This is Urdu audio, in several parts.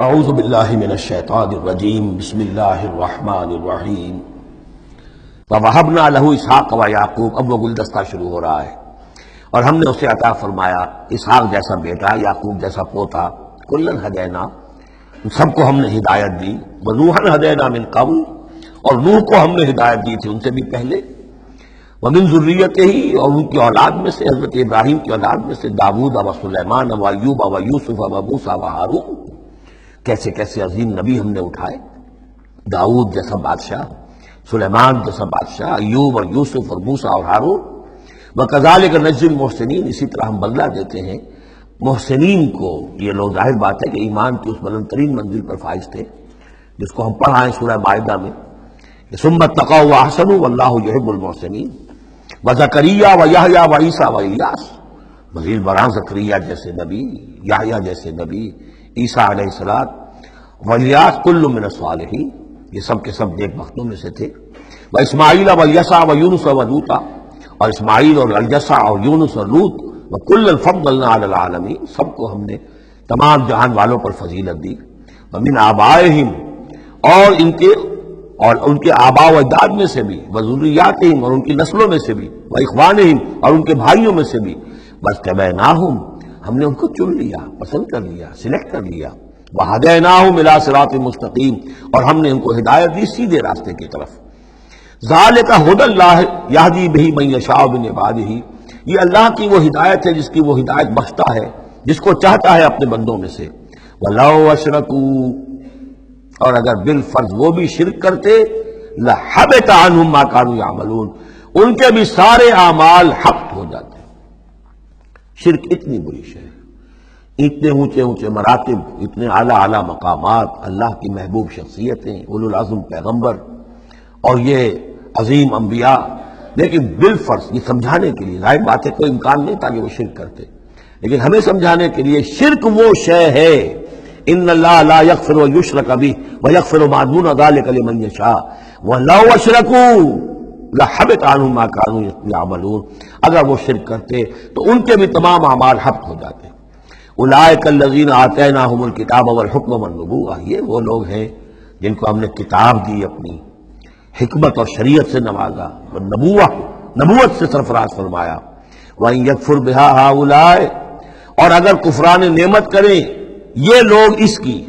اعوذ باللہ من الشیطان الرجیم بسم اللہ الرحمن الرحیم وَوَهَبْنَا لَهُ اسحاق وَيَعْقُوب۔ اب وہ گلدستہ شروع ہو رہا ہے، اور ہم نے اسے عطا فرمایا اسحاق جیسا بیٹا، یعقوب جیسا پوتا، کلن ہدینا، سب کو ہم نے ہدایت دی، وَنُوحًا ہدینا من قبل، اور نوح کو ہم نے ہدایت دی تھی ان سے بھی پہلے، وَمِن ذُرِّيَّتِهِ، اور ان کی اولاد میں سے، حضرت ابراہیم کی اولاد میں سے، داؤد و سلیمان و ایوب و یوسف و موسیٰ و ہارون۔ کیسے کیسے عظیم نبی ہم نے اٹھائے، داؤد جیسا بادشاہ، سلیمان جیسا بادشاہ، ایوب اور یوسف اور موسیٰ اور ہارون۔ وَكَذَلِكَ نَجْزِي الْمُحْسِنِينَ، اسی طرح ہم بدلہ دیتے ہیں محسنین کو۔ یہ لوگ ظاہر بات ہے کہ ایمان کی اس بلند ترین منزل پر فائز تھے، جس کو ہم پڑھائیں سورہ مائدہ میں، ثُمَّ اتَّقَوْا وَأَحْسَنُوا وَاللَّهُ يُحِبُّ الْمُحْسِنِينَ۔ وَزَكَرِيَّا وَيَحْيَا وَعِیسیٰ وَإِلیاس، مزید برآں زکریا جیسے نبی، یحییٰ جیسے نبی، عیسیٰ علیہ السلام، وَإِلیاس کل من الصالحین، یہ سب کے سب نیک بختوں میں سے تھے۔ وَإِسماعیل وَالْیسع وَیونس وَلوطا، اور اسماعیل اور الیسع اور یونس اور لوط، وَکُلًّا فَضَّلْنَا عَلَى الْعَالَمِینَ، سب کو ہم نے تمام جہان والوں پر فضیلت دی۔ وَمِنْ آبائِهِمْ، اور ان کے آباء و اجداد میں سے بھی، وَذُرِّيَّاتِهِمْ، اور ان کی نسلوں میں سے بھی، وَإِخْوَانِهِمْ، اور ان کے بھائیوں میں سے بھی، وَاجْتَبَيْنَاهُمْ، ہم نے ان کو چن لیا، پسند کر لیا، سلیکٹ کر لیا، وَهَدَيْنَاهُمْ إِلَىٰ صِرَاطٍ مُسْتَقِيمٍ، اور ہم نے ان کو ہدایت دی سیدھے راستے کی طرف۔ ذَلِكَ هُدَى اللَّهِ يَهْدِي بِهِ مَن يَشَاءُ مِنْ عِبَادِهِ، یہ اللہ کی وہ ہدایت ہے جس کی وہ ہدایت بخشتا ہے جس کو چاہتا ہے اپنے بندوں میں سے۔ وَلَوْ أَشْرَكُوا، اور اگر بالفرض وہ بھی شرک کرتے، لَحَبِطَ عَنْهُمْ مَا كَانُوا يَعْمَلُونَ، ان کے بھی سارے اعمال حبط ہو جاتے۔ شرک اتنی بری شے ہے، اتنے اونچے اونچے مراتب، اتنے اعلیٰ اعلیٰ مقامات، اللہ کی محبوب شخصیتیں، اولو العزم پیغمبر اور یہ عظیم انبیاء، لیکن بالفرض یہ سمجھانے کے لیے، ظاہر بات ہے کوئی امکان نہیں تھا کہ وہ شرک کرتے، لیکن ہمیں سمجھانے کے لیے شرک وہ شے ہے، ان اللہ لا یغفر یشرک بہ ویغفر ما دون ذلک لمن یشاء ولو اشرکوا لحبط عنہم ما كانوا یعملون، اگر وہ شرک کرتے تو ان کے بھی تمام اعمال حبط ہو جاتے۔ اولئک الذین آتیناہم الکتاب والحکم والنبوۃ، یہ وہ لوگ ہیں جن کو ہم نے کتاب دی، اپنی حکمت اور شریعت سے نوازا، اور نبوت سے سرفراز فرمایا۔ وَإِن يَكْفُرْ بِهَا هَؤُلَاءِ، اور اگر کفران نعمت کریں یہ لوگ اس کی،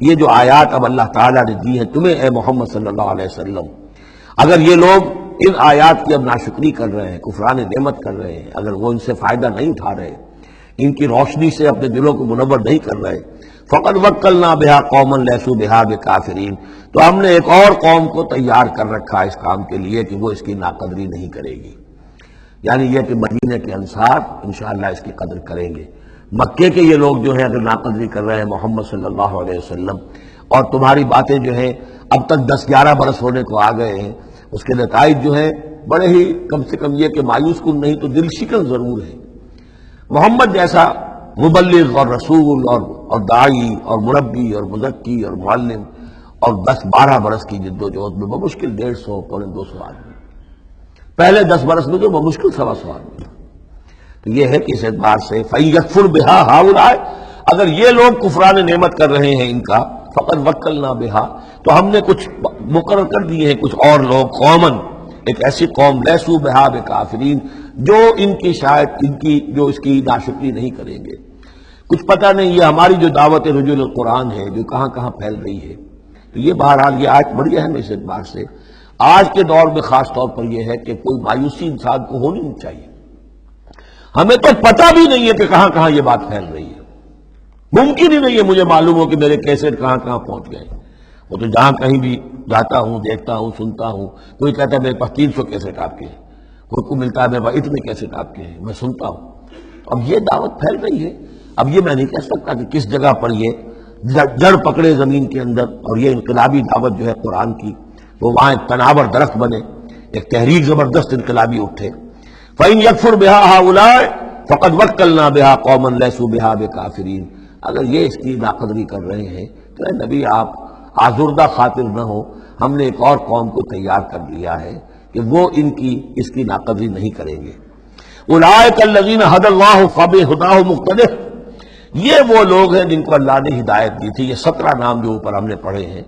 یہ جو آیات اب اللہ تعالیٰ نے دی ہیں تمہیں اے محمد صلی اللہ علیہ وسلم، اگر یہ لوگ ان آیات کی اب ناشکری کر رہے ہیں، کفران نعمت کر رہے ہیں، اگر وہ ان سے فائدہ نہیں اٹھا رہے، ان کی روشنی سے اپنے دلوں کو منور نہیں کر رہے، فقد وکلنا بہا قوما لیسوا بہا بکافرین، تو ہم نے ایک اور قوم کو تیار کر رکھا اس کام کے لیے کہ وہ اس کی ناقدری نہیں کرے گی، یعنی یہ کہ مدینہ کے انصار انشاءاللہ اس کی قدر کریں گے۔ مکے کے یہ لوگ جو ہیں اگر ناقدری کر رہے ہیں محمد صلی اللہ علیہ وسلم، اور تمہاری باتیں جو ہیں اب تک 10-11 برس ہونے کو آ گئے ہیں، اس کے نتائج جو ہیں بڑے ہی کم سے کم یہ کہ مایوس کن نہیں تو دل شکن ضرور ہے۔ محمد جیسا مبلغ اور رسول اور داعی اور مربی اور مزکی اور معلم، اور 10-12 برس کی جد و جہد میں بمشکل 150 پونے 200 آدمی، پہلے 10 برس میں تو بمشکل 125 آدمی، تو یہ ہے کہ اس اعتبار سے فَإِن يَكْفُرْ بِهَا هَؤُلَاءِ، اگر یہ لوگ کفران نعمت کر رہے ہیں ان کا، فقد وکلنا بها، تو ہم نے کچھ مقرر کر دیے ہیں کچھ اور لوگ، قومن، ایک ایسی قوم، لیسوا بها بکافرین، جو ان کی شاید ان کی جو اس کی ناشکری نہیں کریں گے۔ کچھ پتہ نہیں یہ ہماری جو دعوت رجوع القرآن ہے جو کہاں کہاں پھیل رہی ہے، تو یہ بہرحال یہ آج بڑی اہم ہے اس اعتبار سے، آج کے دور میں خاص طور پر یہ ہے کہ کوئی مایوسی انسان کو ہونی نہیں چاہیے۔ ہمیں تو پتہ بھی نہیں ہے کہ کہاں کہاں یہ بات پھیل رہی ہے، ممکن ہی نہیں ہے مجھے معلوم ہو کہ میرے کیسٹ کہاں کہاں پہنچ گئے۔ وہ تو جہاں کہیں بھی جاتا ہوں، دیکھتا ہوں، سنتا ہوں، کوئی کہتا ہے میرے پاس 300 کیسٹ آپ کے ہیں، کوئی کو ملتا ہے میرے پاس اتنے کیسٹ آپ کے ہیں، میں سنتا ہوں۔ اب یہ دعوت پھیل رہی ہے، اب یہ میں نہیں کہہ سکتا کہ کس جگہ پر یہ جڑ پکڑے زمین کے اندر، اور یہ انقلابی دعوت جو ہے قرآن کی وہ وہاں ایک تناور درخت بنے، ایک تحریک زبردست انقلابی اٹھے۔ فَإِن يَكْفُرْ بِهَا هَؤُلَاءِ فَقَدْ وَكَّلْنَا بِهَا قَوْمًا لَيْسُوا بِهَا بِكَافِرِينَ، اگر یہ اس کی ناقدری کر رہے ہیں تو اے نبی آپ آزردہ خاطر نہ ہو، ہم نے ایک اور قوم کو تیار کر لیا ہے کہ وہ اس کی ناقدری نہیں کریں گے۔ اولئک الذین ھدی اللہ فبہداہ مقتدہ، یہ وہ لوگ ہیں جن کو اللہ نے ہدایت دی تھی. یہ 17 نام جو اوپر ہم نے پڑھے ہیں.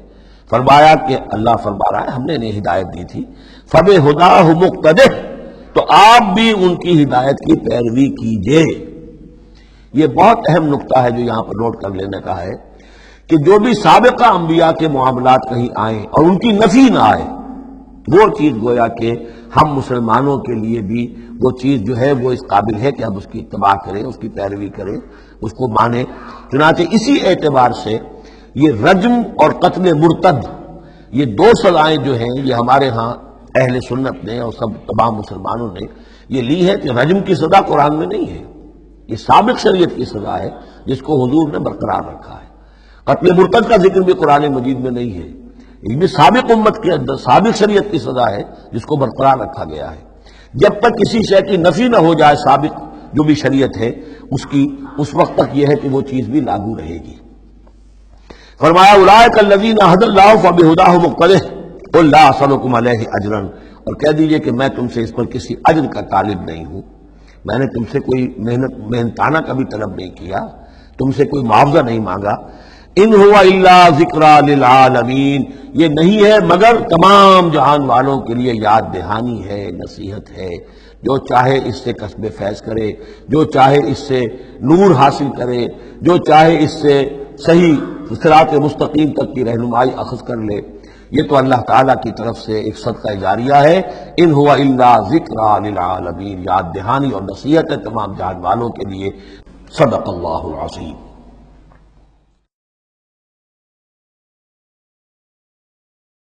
فرمایا کہ اللہ فرما رہا ہے ہم نے انہیں ہدایت دی تھی. فَبِهُدَاهُ مُقْتَدِهْ، تو آپ بھی ان کی ہدایت کی پیروی کیجئے. یہ بہت اہم نقطہ ہے جو یہاں پر نوٹ کر لینے کا ہے کہ جو بھی سابقہ انبیاء کے معاملات کہیں آئیں اور ان کی نفی نہ آئے، وہ چیز گویا کہ ہم مسلمانوں کے لیے بھی وہ چیز جو ہے وہ اس قابل ہے کہ ہم اس کی اتباع کریں، اس کی پیروی کریں، اس کو مانیں. چنانچہ اسی اعتبار سے یہ رجم اور قتل مرتد، یہ 2 سزائیں جو ہیں یہ ہمارے ہاں اہل سنت نے اور سب تمام مسلمانوں نے یہ لی ہے کہ رجم کی سزا قرآن میں نہیں ہے، یہ سابق شریعت کی سزا ہے جس کو حضور نے برقرار رکھا ہے. قتل مرتد کا ذکر بھی قرآن مجید میں نہیں ہے، یہ بھی سابق امت کے اندر سابق شریعت کی سزا ہے جس کو برقرار رکھا گیا ہے. جب تک کسی شے کی نفی نہ ہو جائے سابق جو بھی شریعت ہے اس کی، اس وقت تک یہ ہے کہ وہ چیز بھی لاگو رہے گی. فرمایا اولئک الذین ھدی اللہ فبہداہ مقتدہ قل لا اسألکم علیہ اجرا، اور کہہ دیجئے کہ میں تم سے اس پر کسی اجر کا طالب نہیں ہوں، میں نے تم سے کوئی محنتانہ کبھی طلب نہیں کیا، تم سے کوئی معاوضہ نہیں مانگا. ان هو الا ذکریٰ للعالمین، یہ نہیں ہے مگر تمام جہان والوں کے لیے یاد دہانی ہے، نصیحت ہے. جو چاہے اس سے کسب فیض کرے، جو چاہے اس سے نور حاصل کرے، جو چاہے اس سے صحیح صراط مستقیم تک کی رہنمائی اخذ کر لے، یہ تو اللہ تعالیٰ کی طرف سے ایک صدقہ جاریہ ہے. ان هو الا ذکریٰ للعالمین، یاد دہانی اور نصیحت ہے تمام جہان والوں کے لیے. صدق اللہ العظیم.